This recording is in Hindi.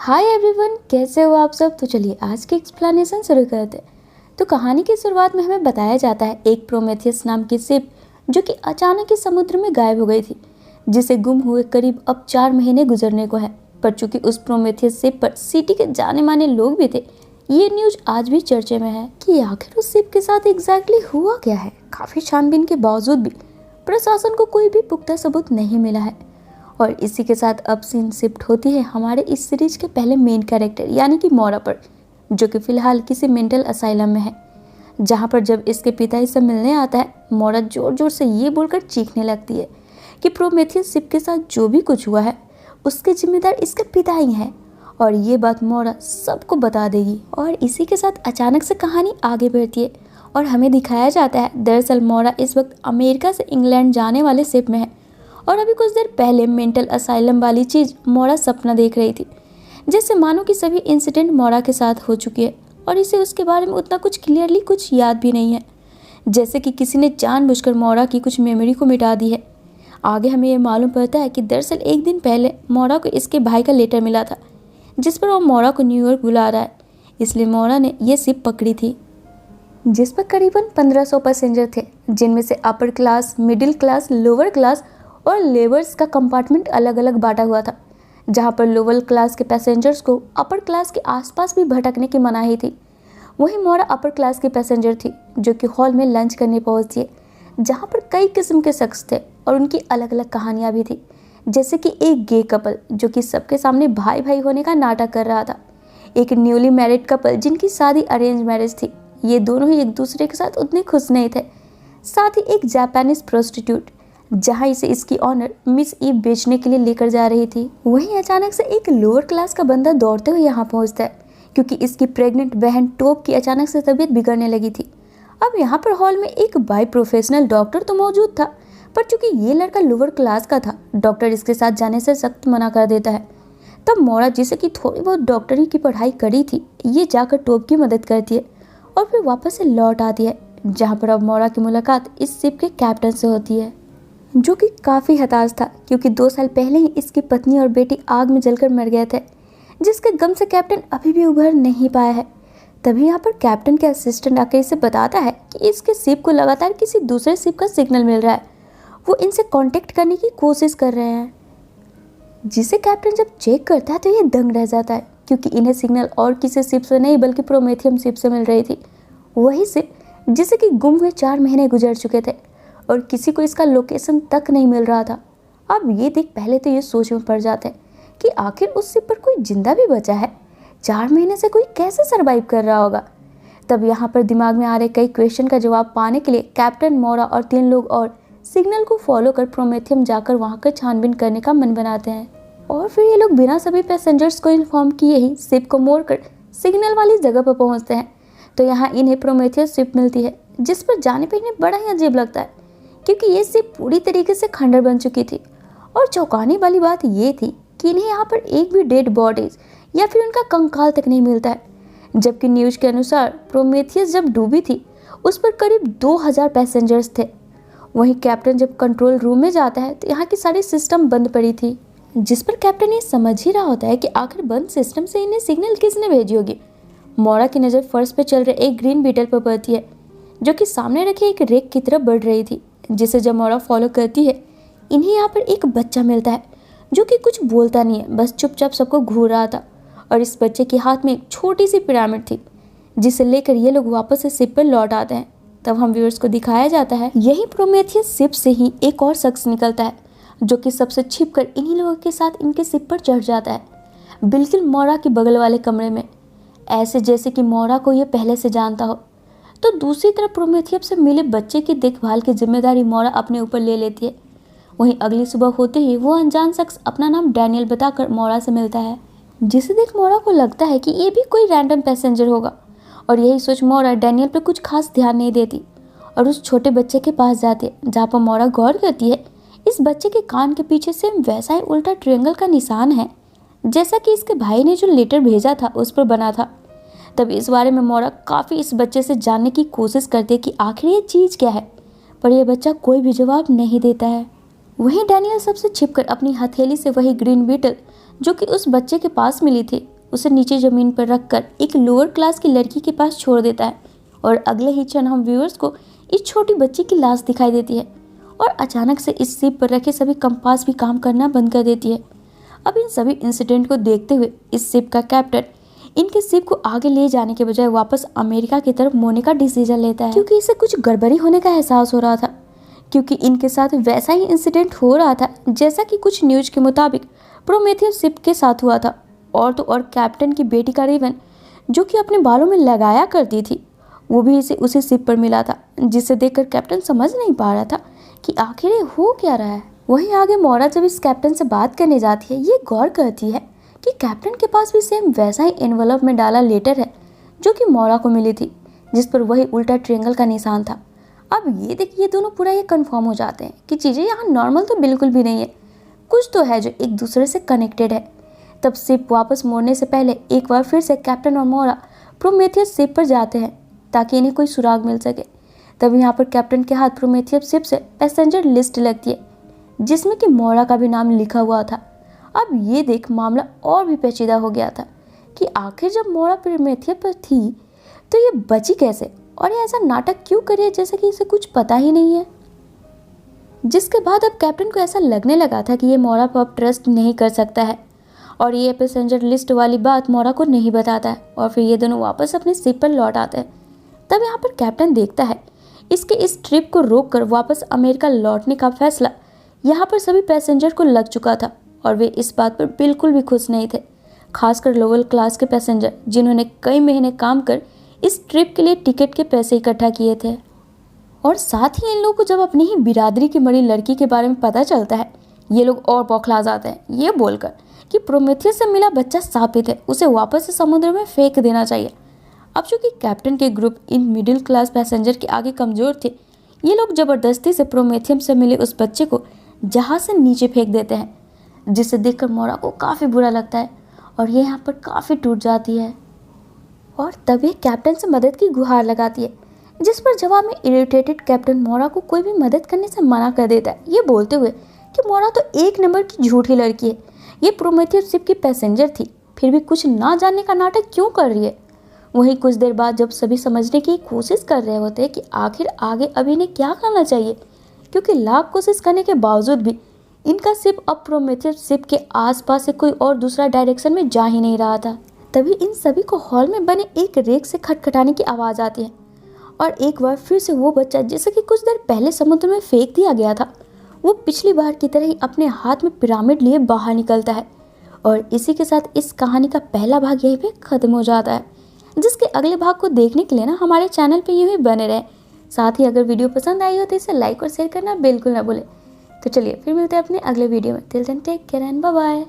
हाय एवरीवन, कैसे हो आप सब। तो चलिए आज की एक्सप्लेनेशन शुरू करते हैं। तो कहानी की शुरुआत में हमें बताया जाता है एक प्रोमेथियस नाम की शिप जो कि अचानक ही समुद्र में गायब हो गई थी, जिसे गुम हुए करीब अब 4 महीने गुजरने को है। पर चूंकि उस प्रोमेथियस शिप पर सिटी के जाने माने लोग भी थे, ये न्यूज आज भी चर्चे में है कि आखिर उस शिप के साथ एग्जैक्टली हुआ क्या है। काफी छानबीन के बावजूद भी प्रशासन को कोई भी पुख्ता सबूत नहीं मिला है। और इसी के साथ अब सीन शिफ्ट होती है हमारे इस सीरीज के पहले मेन कैरेक्टर यानी कि मोरा पर, जो कि फिलहाल किसी मेंटल असाइलम में है, जहां पर जब इसके पिता इसे मिलने आता है, मोरा जोर जोर से ये बोलकर चीखने लगती है कि प्रोमेथियस शिप के साथ जो भी कुछ हुआ है उसके जिम्मेदार इसके पिता ही हैं, और ये बात मोरा सबको बता देगी। और इसी के साथ अचानक से कहानी आगे बढ़ती है और हमें दिखाया जाता है दरअसल मोरा इस वक्त अमेरिका से इंग्लैंड जाने वाले शिप में है, और अभी कुछ देर पहले मेंटल असाइलम वाली चीज मोरा सपना देख रही थी, जैसे मानो कि सभी इंसिडेंट मोरा के साथ हो चुकी है और इसे उसके बारे में उतना कुछ क्लियरली कुछ याद भी नहीं है, जैसे कि किसी ने जानबूझकर मोरा की कुछ मेमोरी को मिटा दी है। आगे हमें ये मालूम पड़ता है कि दरअसल एक दिन पहले मोरा को इसके भाई का लेटर मिला था, जिस पर वो मोरा को न्यूयॉर्क बुला रहा है, इसलिए मोरा ने यह शिप पकड़ी थी, जिस पर करीबन 1500 पैसेंजर थे, जिनमें से upper class, middle class, lower class और लेबर्स का कंपार्टमेंट अलग अलग बांटा हुआ था, जहां पर लोअर क्लास के पैसेंजर्स को अपर क्लास के आसपास भी भटकने की मनाही थी। वहीं मोरा अपर क्लास की पैसेंजर थी, जो कि हॉल में लंच करने पहुंची है, जहां पर कई किस्म के शख्स थे और उनकी अलग अलग कहानियां भी थी, जैसे कि एक गे कपल जो कि सबके सामने भाई भाई होने का नाटक कर रहा था, एक न्यूली मैरिड कपल जिनकी शादी अरेंज मैरिज थी, ये दोनों ही एक दूसरे के साथ उतने खुश नहीं थे, साथ ही एक जापानीज प्रोस्टिट्यूट जहां इसे इसकी ऑनर मिस ई बेचने के लिए लेकर जा रही थी। वहीं अचानक से एक लोअर क्लास का बंदा दौड़ते हुए यहाँ पहुंचता है, क्योंकि इसकी प्रेग्नेंट बहन टोप की अचानक से तबीयत बिगड़ने लगी थी। अब यहाँ पर हॉल में एक बाई प्रोफेशनल डॉक्टर तो मौजूद था, पर चूंकि ये लड़का लोअर क्लास का था, डॉक्टर इसके साथ जाने से सख्त मना कर देता है। तब मोरा, जिसे कि थोड़ी बहुत डॉक्टरी की पढ़ाई करी थी, ये जाकर टोप की मदद करती है और फिर वापस से लौट आती है, जहाँ पर अब मोरा की मुलाकात इस शिप के कैप्टन से होती है, जो कि काफ़ी हताश था, क्योंकि 2 साल पहले ही इसकी पत्नी और बेटी आग में जलकर मर गए थे, जिसके गम से कैप्टन अभी भी उभर नहीं पाया है। तभी यहाँ पर कैप्टन के असिस्टेंट आकर इसे बताता है कि इसके शिप को लगातार किसी दूसरे शिप का सिग्नल मिल रहा है, वो इनसे कांटेक्ट करने की कोशिश कर रहे हैं, जिसे कैप्टन जब चेक करता है तो ये दंग रह जाता है, क्योंकि इन्हें सिग्नल और किसी शिप से नहीं बल्कि प्रोमेथियम शिप से मिल रही थी, वही शिप जिसे कि गुम हुए 4 महीने गुजर चुके थे और किसी को इसका लोकेशन तक नहीं मिल रहा था। अब ये देख पहले तो ये सोच में पड़ जाते हैं कि आखिर उस शिप पर कोई जिंदा भी बचा है, 4 महीने से कोई कैसे सरवाइव कर रहा होगा। तब यहाँ पर दिमाग में आ रहे कई क्वेश्चन का जवाब पाने के लिए कैप्टन, मोरा और 3 लोग और सिग्नल को फॉलो कर प्रोमेथियम जाकर वहाँ का छानबीन करने का मन बनाते हैं, और फिर ये लोग बिना सभी पैसेंजर्स को इन्फॉर्म किए ही शिप को मोड़कर सिग्नल वाली जगह पर पहुँचते हैं। तो यहाँ इन्हें प्रोमेथियस शिप मिलती है, जिस पर जाने पर इन्हें बड़ा ही अजीब लगता है, क्योंकि ये शिप पूरी तरीके से खंडर बन चुकी थी। और चौंकाने वाली बात ये थी कि इन्हें यहाँ पर एक भी डेड बॉडीज या फिर उनका कंकाल तक नहीं मिलता है, जबकि न्यूज के अनुसार प्रोमेथियस जब डूबी थी उस पर करीब 2000 पैसेंजर्स थे। वहीं कैप्टन जब कंट्रोल रूम में जाता है तो यहाँ की सारी सिस्टम बंद पड़ी थी, जिस पर कैप्टन ये समझ ही रहा होता है कि आखिर बंद सिस्टम से इन्हें सिग्नल किसने भेजी होगी। मोरा की नज़र फर्श पर चल रहे एक ग्रीन बीटल पर पड़ती है, जो कि सामने रखे एक रेक की तरफ बढ़ रही थी, जिसे जब मोरा फॉलो करती है, इन्हें यहाँ पर एक बच्चा मिलता है, जो कि कुछ बोलता नहीं है, बस चुपचाप सबको घूर रहा था, और इस बच्चे के हाथ में एक छोटी सी पिरामिड थी, जिसे लेकर ये लोग वापस से शिप पर लौट आते हैं। तब हम व्यूअर्स को दिखाया जाता है यही प्रोमेथियस शिप से ही एक और शख्स निकलता है, जो कि सबसे छिपकर इन्हीं लोगों के साथ इनके शिप पर चढ़ जाता है, बिल्कुल मोरा के बगल वाले कमरे में, ऐसे जैसे कि मोरा को ये पहले से जानता हो। तो दूसरी तरफ प्रोमेथियस से मिले बच्चे की देखभाल की जिम्मेदारी मोरा अपने ऊपर ले लेती है। वहीं अगली सुबह होते ही वो अनजान शख्स अपना नाम डैनियल बताकर मोरा से मिलता है, जिसे देख मोरा को लगता है कि ये भी कोई रैंडम पैसेंजर होगा, और यही सोच मोरा डैनियल पर कुछ खास ध्यान नहीं देती और उस छोटे बच्चे के पास जाती है, जहाँ पर मोरा गौर करती है इस बच्चे के कान के पीछे सेम वैसा ही उल्टा ट्रायंगल का निशान है, जैसा कि इसके भाई ने जो लेटर भेजा था उस पर बना था। तब इस बारे में मोरा काफ़ी इस बच्चे से जानने की कोशिश करती है कि आखिर ये चीज़ क्या है, पर यह बच्चा कोई भी जवाब नहीं देता है। वहीं डैनियल सबसे छिपकर अपनी हथेली से वही ग्रीन बीटल जो कि उस बच्चे के पास मिली थी उसे नीचे ज़मीन पर रखकर एक लोअर क्लास की लड़की के पास छोड़ देता है और अगले ही क्षण हम व्यूअर्स को इस छोटी बच्ची की लाश दिखाई देती है और अचानक से इस शिप पर रखे सभी कंपास भी काम करना बंद कर देती है। अब इन सभी इंसिडेंट को देखते हुए इस शिप का कैप्टन इनके शिप को आगे ले जाने के बजाय वापस अमेरिका की तरफ मोड़ने का डिसीजन लेता है, क्योंकि इसे कुछ गड़बड़ी होने का एहसास हो रहा था, क्योंकि इनके साथ वैसा ही इंसिडेंट हो रहा था जैसा कि कुछ न्यूज के मुताबिक प्रोमेथियस शिप के साथ हुआ था। और तो और कैप्टन की बेटी का रिबन जो कि अपने बालों में लगाया करती थी वो भी इसे उसी शिप पर मिला था, जिसे देखकर कैप्टन समझ नहीं पा रहा था कि आखिर ये हो क्या रहा है। वहीं आगे मोरा जब इस कैप्टन से बात करने जाती है, ये गौर करती है कि कैप्टन के पास भी सेम वैसा ही एनवलप में डाला लेटर है जो कि मोरा को मिली थी, जिस पर वही उल्टा ट्रायंगल का निशान था। अब ये देखिए ये दोनों पूरा ये कंफर्म हो जाते हैं कि चीज़ें यहाँ नॉर्मल तो बिल्कुल भी नहीं है, कुछ तो है जो एक दूसरे से कनेक्टेड है। तब शिप वापस मोड़ने से पहले एक बार फिर से कैप्टन और मोरा प्रोमेथियस शिप पर जाते हैं ताकि इन्हें कोई सुराग मिल सके। तब यहाँ पर कैप्टन के हाथ प्रोमेथियस शिप से पैसेंजर लिस्ट लगती है जिसमें कि मोरा का भी नाम लिखा हुआ था। अब ये देख मामला और भी पेचीदा हो गया था कि आखिर जब मोरा प्रोमेथियस पर थी तो ये बची कैसे और ये ऐसा नाटक क्यों करे जैसे कि इसे कुछ पता ही नहीं है। जिसके बाद अब कैप्टन को ऐसा लगने लगा था कि ये मोरा पर अब ट्रस्ट नहीं कर सकता है और ये पैसेंजर लिस्ट वाली बात मोरा को नहीं बताता है और फिर ये दोनों वापस अपने शिप पर लौट आते हैं। तब यहाँ पर कैप्टन देखता है इसके इस ट्रिप को रोककर वापस अमेरिका लौटने का फैसला यहाँ पर सभी पैसेंजर को लग चुका था और वे इस बात पर बिल्कुल भी खुश नहीं थे, खासकर लोअर क्लास के पैसेंजर जिन्होंने कई महीने काम कर इस ट्रिप के लिए टिकट के पैसे इकट्ठा किए थे। और साथ ही इन लोगों को जब अपनी ही बिरादरी की मरी लड़की के बारे में पता चलता है ये लोग और बौखला जाते हैं, ये बोलकर कि प्रोमेथियस से मिला बच्चा शापित है, उसे वापस से समुद्र में फेंक देना चाहिए। अब चूंकि कैप्टन के group in middle class passenger के आगे कमजोर थे, ये लोग जबरदस्ती से प्रोमेथियस से मिले उस बच्चे को जहाज से नीचे फेंक देते हैं, जिसे देखकर मोरा को काफ़ी बुरा लगता है और ये यहाँ पर काफ़ी टूट जाती है और तभी कैप्टन से मदद की गुहार लगाती है, जिस पर जवाब में इरिटेटेड कैप्टन मोरा को कोई भी मदद करने से मना कर देता है, ये बोलते हुए कि मोरा तो एक नंबर की झूठी लड़की है, ये प्रोमेथियस शिप की पैसेंजर थी फिर भी कुछ ना जानने का नाटक क्यों कर रही है। वहीं कुछ देर बाद जब सभी समझने की कोशिश कर रहे होते हैं कि आखिर आगे अभी इन्हें क्या करना चाहिए, क्योंकि लाख कोशिश करने के बावजूद भी इनका शिप अब प्रोमेथियस शिप के आसपास से कोई और दूसरा डायरेक्शन में जा ही नहीं रहा था, तभी इन सभी को हॉल में बने एक रेक से खटखटाने की आवाज़ आती है और एक बार फिर से वो बच्चा जिसे कि कुछ देर पहले समुद्र में फेंक दिया गया था वो पिछली बार की तरह ही अपने हाथ में पिरामिड लिए बाहर निकलता है। और इसी के साथ इस कहानी का पहला भाग यहीं पे ख़त्म हो जाता है, जिसके अगले भाग को देखने के लिए ना हमारे चैनल पे यूँ ही बने रहें। साथ ही अगर वीडियो पसंद आई हो तो इसे लाइक और शेयर करना बिल्कुल ना भूलें। तो चलिए फिर मिलते हैं अपने अगले वीडियो में। Till then take care and bye bye.